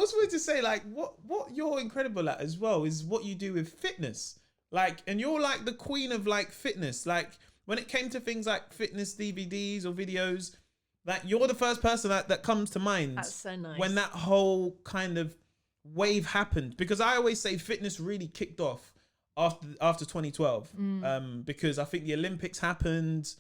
just wanted to say, like, what you're incredible at as well is what you do with fitness. Like, and you're like the queen of like fitness. Like, when it came to things like fitness DVDs or videos, like, you're the first person that comes to mind. That's so nice. When that whole kind of wave happened, because I always say fitness really kicked off after 2012, because I think the Olympics happened.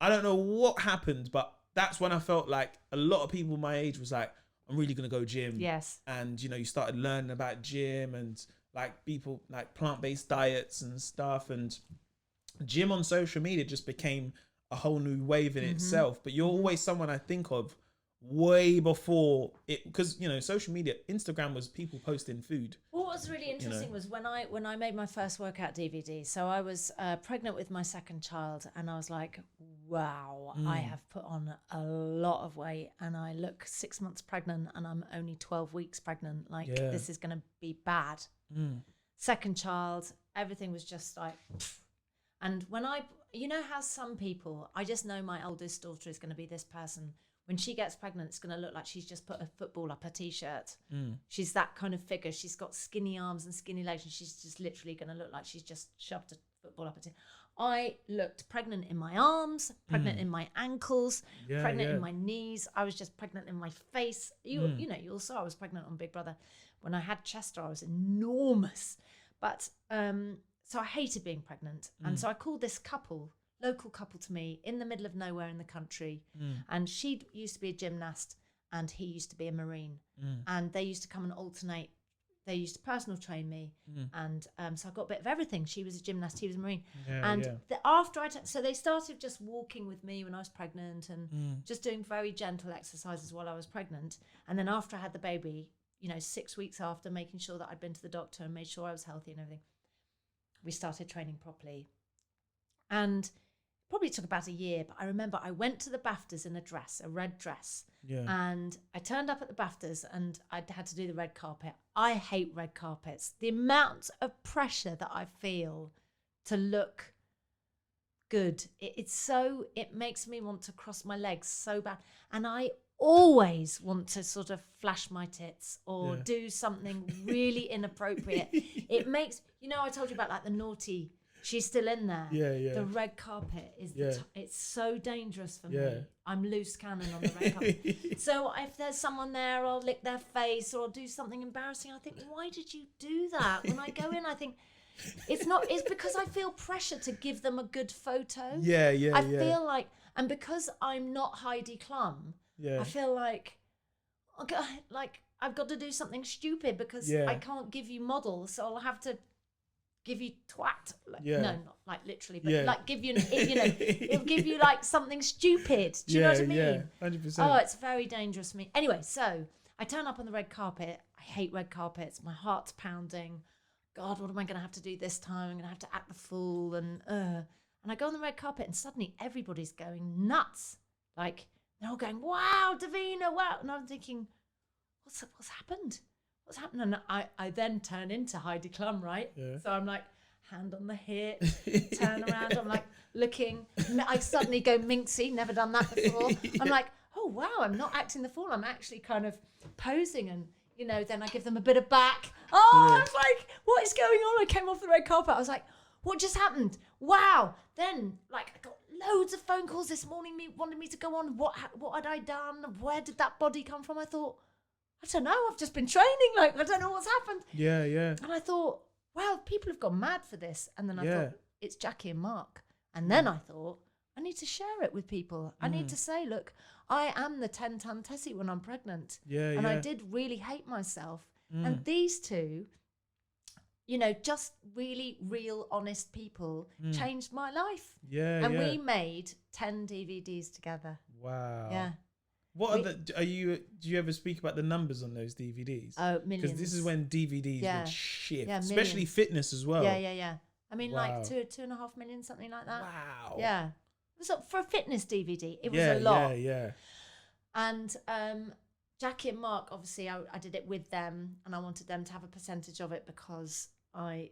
I don't know what happened, but that's when I felt like a lot of people my age was like, I'm really gonna go gym. Yes. And you know, you started learning about gym and like people like plant-based diets and stuff, and gym on social media just became a whole new wave in itself. But you're always someone I think of way before it, because you know, social media, Instagram was people posting food. What was really interesting was when I made my first workout DVD. So I was pregnant with my second child, and I was like, wow, I have put on a lot of weight, and I look 6 months pregnant, and I'm only 12 weeks pregnant. Like, this is going to be bad. Second child, everything was just like, and when you know how some people, I just know my oldest daughter is going to be this person. When she gets pregnant, it's going to look like she's just put a football up her T-shirt. She's that kind of figure. She's got skinny arms and skinny legs, and she's just literally going to look like she's just shoved a football up her T-shirt. I looked pregnant in my arms, pregnant in my ankles, pregnant in my knees. I was just pregnant in my face. You know, you all saw I was pregnant on Big Brother. When I had Chester, I was enormous. But so I hated being pregnant. And so I called this local couple to me in the middle of nowhere in the country, and she used to be a gymnast and he used to be a Marine, and they used to come and alternate. They used to personal train me, and so I got a bit of everything. She was a gymnast, he was a Marine, so they started just walking with me when I was pregnant, and just doing very gentle exercises while I was pregnant. And then after I had the baby, you know, 6 weeks after, making sure that I'd been to the doctor and made sure I was healthy and everything, we started training properly. And probably took about a year, but I remember I went to the BAFTAs in a red dress. And I turned up at the BAFTAs and I had to do the red carpet. I hate red carpets. The amount of pressure that I feel to look good, it makes me want to cross my legs so bad. And I always want to sort of flash my tits or do something really inappropriate. It makes, you know, I told you about like the naughty. She's still in there. The red carpet is it's so dangerous for me. I'm loose cannon on the red carpet. So if there's someone there, I'll lick their face or I'll do something embarrassing. I think, why did you do that? When I go in, I think it's because I feel pressure to give them a good photo. I feel like, and because I'm not Heidi Klum, I feel like I've got to do something stupid because I can't give you models, so I'll have to give you twat. No, not like literally, but like give you, you know, it'll give you like something stupid. Do you know what I mean? Yeah, 100%. Oh, it's very dangerous for me. Anyway, so I turn up on the red carpet. I hate red carpets. My heart's pounding. God, what am I going to have to do this time? I'm going to have to act the fool. And I go on the red carpet and suddenly everybody's going nuts. Like, they're all going, wow, Davina, wow. And I'm thinking, what's happened? What's happened? And I then turn into Heidi Klum, right? So I'm like, hand on the hip, turn around. I'm like looking. I suddenly go minxy, never done that before. I'm like, oh, wow, I'm not acting the fool. I'm actually kind of posing. And, you know, then I give them a bit of back. Oh, I was like, what is going on? I came off the red carpet. I was like, what just happened? Wow. Then, like, I got loads of phone calls this morning, wanted me to go on. What had I done? Where did that body come from? I thought, I don't know, I've just been training, like, I don't know what's happened. And I thought, wow, people have gone mad for this. And then I thought, it's Jackie and Mark. And then I thought, I need to share it with people. I need to say, look, I am the 10-ton Tessie when I'm pregnant. And I did really hate myself. And these two, you know, just really real, honest people changed my life. And we made 10 DVDs together. Wow. Do you ever speak about the numbers on those DVDs? Oh, millions. Because this is when DVDs would shift, millions. especially fitness as well. I mean, like 2.5 million, something like that. Wow. Yeah. It was for a fitness DVD. It was a lot. And Jackie and Mark, obviously, I did it with them, and I wanted them to have a percentage of it because I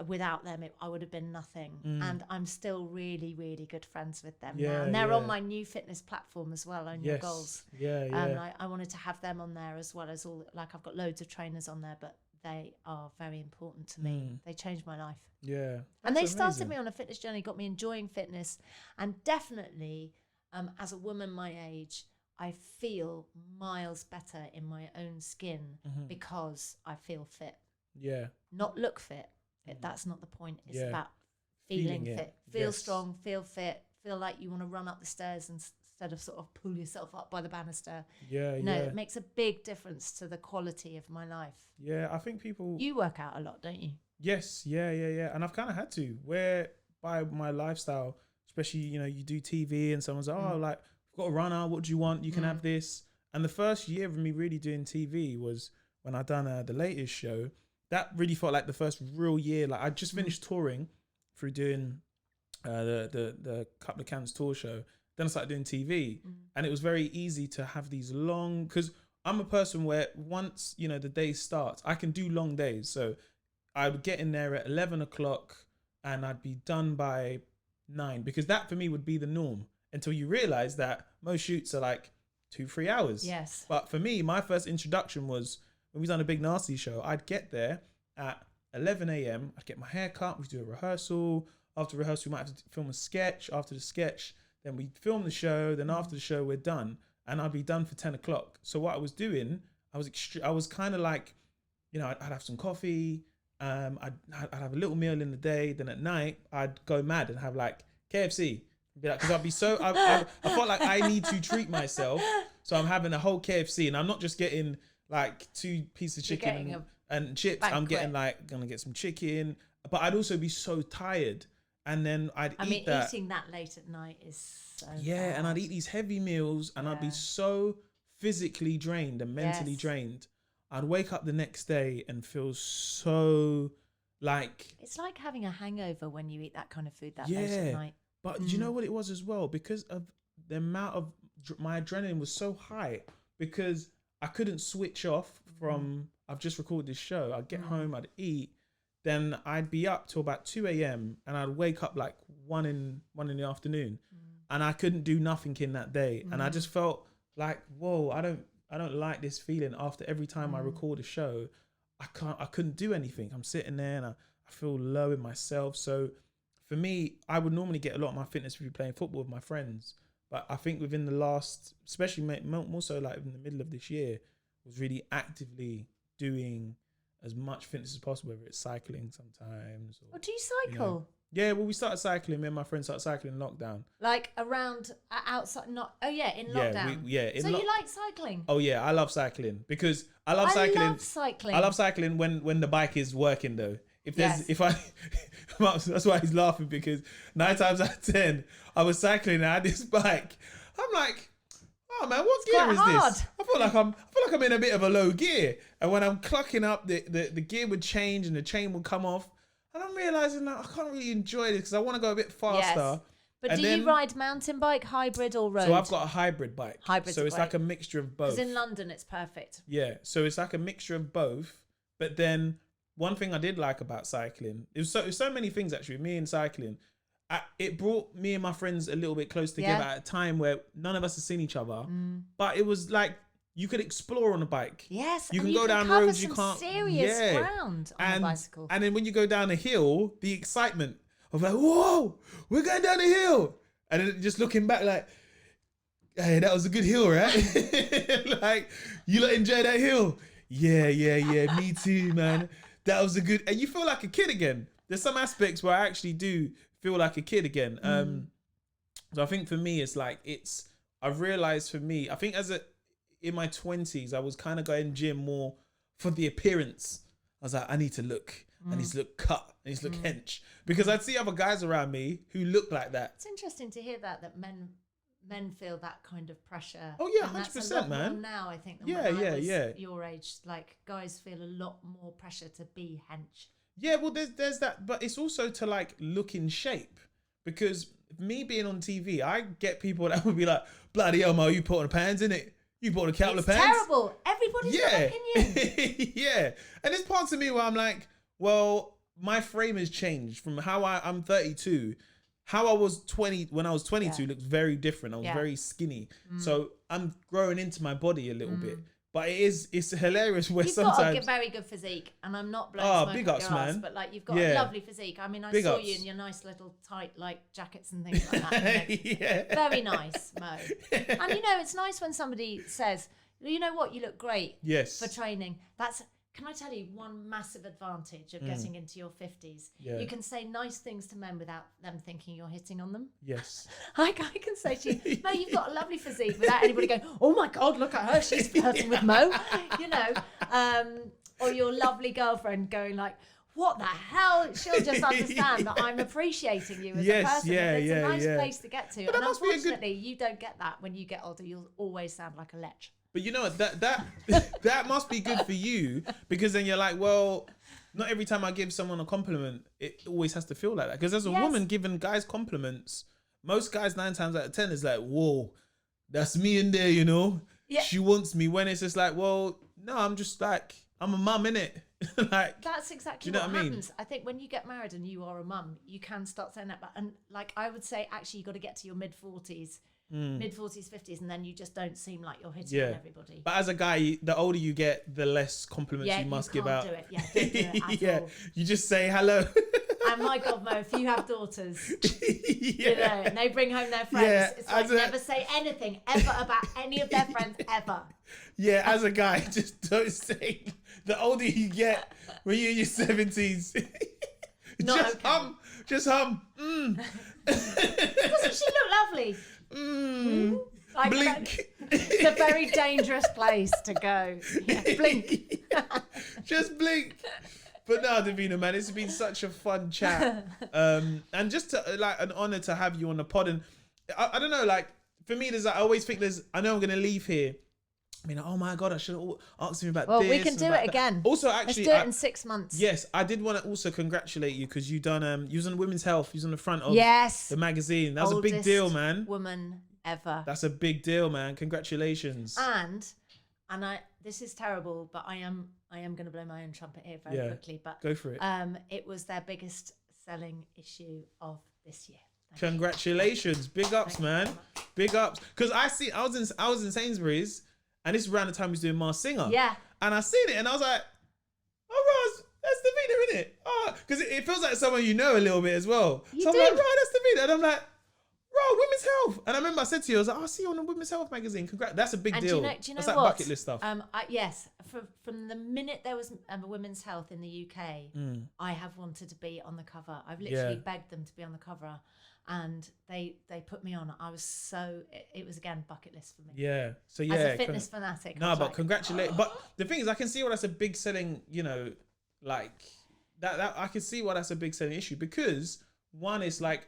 without them, I would have been nothing. And I'm still really, really good friends with them now. Yeah, And they're on yeah. my new fitness platform as well, Own Your Goals. Yeah, yeah. And I wanted to have them on there as well as all, like I've got loads of trainers on there, but they are very important to me. They changed my life. Yeah. And they That's started amazing. me on a fitness journey, got me enjoying fitness. And definitely, as a woman my age, I feel miles better in my own skin because I feel fit. Yeah. Not look fit. That's not the point. It's Yeah. about feeling Feeling it. fit. Feel Yes. strong, feel fit, feel like you want to run up the stairs instead of sort of pull yourself up by the banister. Yeah, No, yeah. it makes a big difference to the quality of my life. Yeah, I think people... You work out a lot, don't you? Yes, yeah, yeah, yeah. And I've kind of had to, where by my lifestyle, especially, you know, you do TV and someone's like, oh, like, I've got a runner, what do you want? You can have this. And the first year of me really doing TV was when I done the latest show. That really felt like the first real year. Like I just finished touring through doing the Couple of Cans tour show. Then I started doing TV, and it was very easy to have these long, because I'm a person where once, you know, the day starts, I can do long days. So I would get in there at 11 o'clock and I'd be done by 9, because that for me would be the norm until you realize that most shoots are like 2-3 hours. Yes. But for me, my first introduction was when we done a Big Nasty show. I'd get there at 11 a.m. I'd get my hair cut. We'd do a rehearsal. After rehearsal, we might have to film a sketch. After the sketch, then we'd film the show. Then after the show, we're done. And I'd be done for 10 o'clock. So what I was doing, I was kind of like, you know, I'd have some coffee. I'd have a little meal in the day. Then at night, I'd go mad and have like KFC. Because I'd be so, I felt like I need to treat myself. So I'm having a whole KFC, and I'm not just getting like 2 pieces of chicken and chips. banquet. I'm getting like, gonna get some chicken. But I'd also be so tired. And then I'd eat that. Eating that late at night is so Yeah, and I'd eat these heavy meals, and I'd be so physically drained and mentally drained. I'd wake up the next day and feel so like... It's like having a hangover when you eat that kind of food that late at night. But you know what it was as well? Because of the amount of... My adrenaline was so high because I couldn't switch off from... I've just recorded this show. I'd get home, I'd eat. Then I'd be up till about 2 a.m. and I'd wake up like 1 in the afternoon, and I couldn't do nothing in that day. And I just felt like, whoa, I don't like this feeling. After every time I record a show, I couldn't do anything. I'm sitting there and I feel low in myself. So for me, I would normally get a lot of my fitness through playing football with my friends. But I think within the last, especially more so like in the middle of this year, was really actively doing as much fitness as possible, whether it's cycling sometimes. Or, do you cycle? You know. Yeah, well, we started cycling. Me and my friends started cycling in lockdown. Like around, outside, in lockdown. So you like cycling? Oh yeah, I love cycling because I love cycling. I love cycling when the bike is working though. That's why he's laughing, because 9 times out of 10, I was cycling and I had this bike. I'm like, oh man, what gear is this? I feel like I'm in a bit of a low gear. And when I'm clucking up, the gear would change and the chain would come off. And I'm realizing that I can't really enjoy this because I want to go a bit faster. Yes. But you ride mountain bike, hybrid, or road? So I've got a hybrid bike. So it's great. like a mixture of both. Because in London, it's perfect. Yeah. So it's like a mixture of both. But then one thing I did like about cycling, it was so many things actually, me and cycling. It brought me and my friends a little bit close together at a time where none of us had seen each other. But it was like you could explore on a bike. Yes, you can go down roads you can't. Serious ground on a bicycle. And then when you go down a hill, the excitement of like, whoa, we're going down a hill, and then just looking back like, hey, that was a good hill, right? Like, you lot enjoy that hill? Yeah, me too, man. That was a good, and you feel like a kid again. There's some aspects where I actually do feel like a kid again. So I think for me, I've realized for me, I think in my 20s, I was kind of going gym more for the appearance. I was like, I need to look cut, I need to look hench, because I'd see other guys around me who look like that. It's interesting to hear that men feel that kind of pressure. Oh yeah, 100%, man. More now, I think, than when I was your age. Like, guys feel a lot more pressure to be hench. Yeah, well, there's that, but it's also to like look in shape, because me being on TV, I get people that would be like, bloody hell, Mo, you put on pants, innit? You bought a couple of pants. It's terrible. Everybody's got an opinion. Yeah. And there's parts of me where I'm like, well, my frame has changed from how I'm 32. How I was 20 when I was 22 looked very different. I was very skinny. So I'm growing into my body a little bit. But it's hilarious where you've sometimes... got a very good physique, and I'm not blowing smoke big up ups, your ass, man. but like you've got a lovely physique. I mean, I saw you in your nice little tight like jackets and things like that. Very nice, Mo. And you know, it's nice when somebody says, you know what, you look great for training. Can I tell you one massive advantage of getting into your 50s? Yeah. You can say nice things to men without them thinking you're hitting on them. Yes. I can say to you, Mo, you've got a lovely physique without anybody going, oh my God, look at her, she's flirting with Mo. You know, or your lovely girlfriend going like, what the hell? She'll just understand that I'm appreciating you as a person. It's a nice place to get to. And unfortunately, you don't get that when you get older. You'll always sound like a lech. But you know what, that must be good for you, because then you're like, well, not every time I give someone a compliment, it always has to feel like that. Because as a woman giving guys compliments, most guys 9 times out of 10 is like, whoa, that's me in there, you know? Yeah. She wants me. When it's just like, well, no, I'm just like, I'm a mum, innit? Like, that's exactly what happens. I think when you get married and you are a mum, you can start saying that. And like, I would say, actually, you got to get to your mid-40s. Mid-40s, 50s, and then you just don't seem like you're hitting on everybody. But as a guy, the older you get, the less compliments you must give out. Do it. Yeah, don't do it at all. You just say hello. And my God, Mo, if you have daughters, you know, and they bring home their friends, it's like never say anything ever about any of their friends ever. Yeah, as a guy, just don't say. The older you get, when you're in your 70s, just hum. Doesn't she look lovely? Like blink. It's a very dangerous place to go. Yeah, blink. Just blink. But no, Davina, man, it's been such a fun chat. And just to, like, an honor to have you on the pod. And I don't know, like, for me, I always think I know I'm going to leave here. I mean, oh my God, I should have asked him about this. Well, we can do it again. Also, actually, let's do it in 6 months. Yes, I did want to also congratulate you, because you was on Women's Health. You was on the front of the magazine. That was a big deal, man. Woman ever. That's a big deal, man. Congratulations. And this is terrible, but I am going to blow my own trumpet here very quickly. But go for it. It was their biggest selling issue of this year. Congratulations, big ups, man. Big ups. Because I was in Sainsbury's. And this is around the time he was doing Mars Singer. Yeah. And I seen it and I was like, oh, Roz, that's Davina, innit? Oh, because it feels like someone you know a little bit as well. So I'm like, right, that's Davina. And I'm like, bro, Women's Health. And I remember I said to you, I was like, I'll see you on the Women's Health magazine. Congrats. That's a big deal. Do you know that's what? Like bucket list stuff. Yes. From the minute there was Women's Health in the UK, I have wanted to be on the cover. I've literally begged them to be on the cover. And they put me on. I was it was again bucket list for me. Yeah. So yeah. As a fitness fanatic. No, but congratulations. But the thing is, I can see why that's a big selling, you know, like that I can see why that's a big selling issue, because one is like,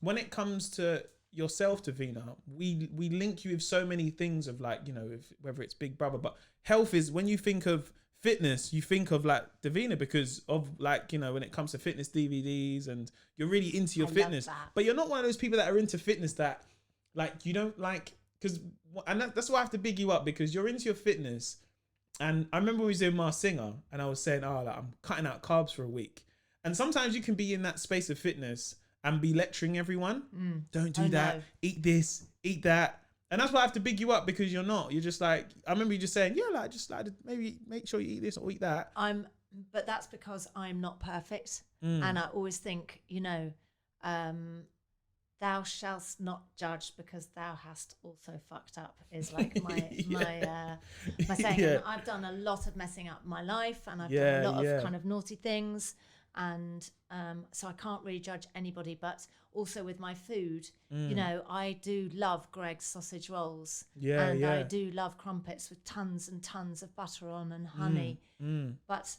when it comes to yourself, Davina, we link you with so many things of, like, you know, whether it's Big Brother, but health is, when you think of fitness, you think of like Davina, because of, like, you know, when it comes to fitness DVDs, and you're really into your fitness, but you're not one of those people that are into fitness that, like, you don't like, that's why I have to big you up, because you're into your fitness. And I remember we was doing Mars Singer, and I was saying, like, I'm cutting out carbs for a week. And sometimes you can be in that space of fitness and be lecturing everyone. Don't do that. No. Eat this, eat that. And that's why I have to big you up, because you're not. You're just like, I remember you just saying, yeah, like, just like, maybe make sure you eat this or eat that. But that's because I'm not perfect. And I always think, you know, thou shalt not judge because thou hast also fucked up is like my saying. And I've done a lot of messing up my life, and I've done a lot of kind of naughty things. And so I can't really judge anybody, but also with my food, you know, I do love Greg's sausage rolls, and I do love crumpets with tons and tons of butter on and honey, but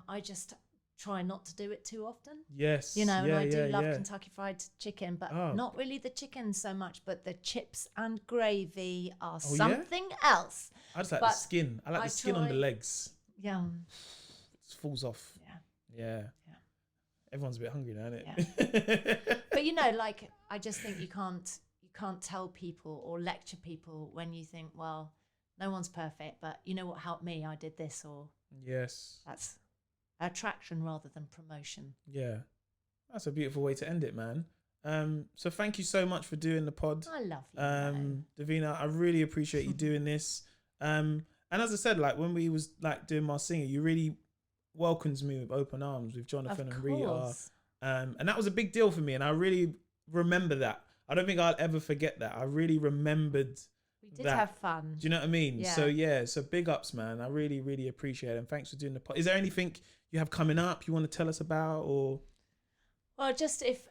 I just try not to do it too often. Yes, you know, and I do love Kentucky Fried Chicken, but not really the chicken so much, but the chips and gravy are something else. I just like the skin. I like the skin on the legs. Yeah, it falls off. Yeah. Everyone's a bit hungry now, isn't it? Yeah. But you know, like, I just think you can't tell people or lecture people when you think, well, no one's perfect, but you know what helped me? I did this, or yes. attraction rather than promotion. Yeah, that's a beautiful way to end it, man. So thank you so much for doing the pod. I love you. Davina, I really appreciate you doing this. And as I said, like when we was like doing my singer, you really welcomed me with open arms with Jonathan and Rita. And that was a big deal for me. And I really remember that. I don't think I'll ever forget that. I really remembered we did have fun. Do you know what I mean? Yeah. So big ups, man. I really, really appreciate it. And thanks for doing the pod. Is there anything you have coming up you want to tell us about, or? Well, just if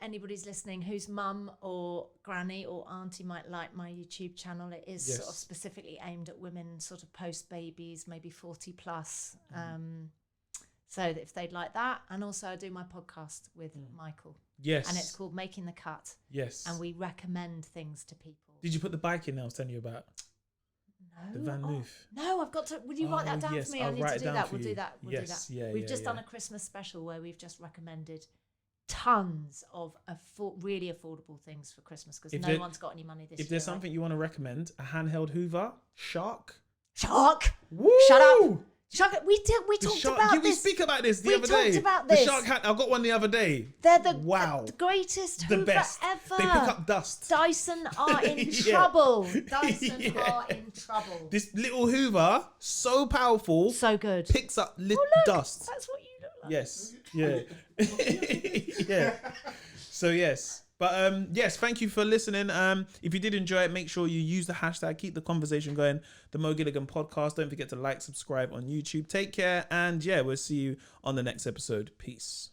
anybody's listening whose mum or granny or auntie might like my YouTube channel, it is sort of specifically aimed at women sort of post babies, maybe 40 plus. So if they'd like that. And also I do my podcast with Michael. Yes. And it's called Making the Cut. Yes. And we recommend things to people. Did you put the bike in I was telling you about? No. The Van Moof. No, I've got to. Would you write that down for me? I need to do that. We'll do that. We'll do that. Yeah, we've just done a Christmas special where we've just recommended tons of really affordable things for Christmas because no one's got any money this year. If there's something you want to recommend, a handheld Hoover, Shark. Woo! Shut up. Shark. We talked about this. We speak about this the other day. We talked about this. The Shark hat. I got one the other day. They're the greatest the Hoover best ever. They pick up dust. Dyson are in trouble. Dyson are in trouble. This little Hoover, so powerful, so good, picks up dust. That's what you look like. Yes. Yeah. Yeah. So yes. But yes, thank you for listening. If you did enjoy it, make sure you use the hashtag, keep the conversation going, the Mo Gilligan podcast. Don't forget to like, subscribe on YouTube. Take care, and yeah, we'll see you on the next episode. Peace.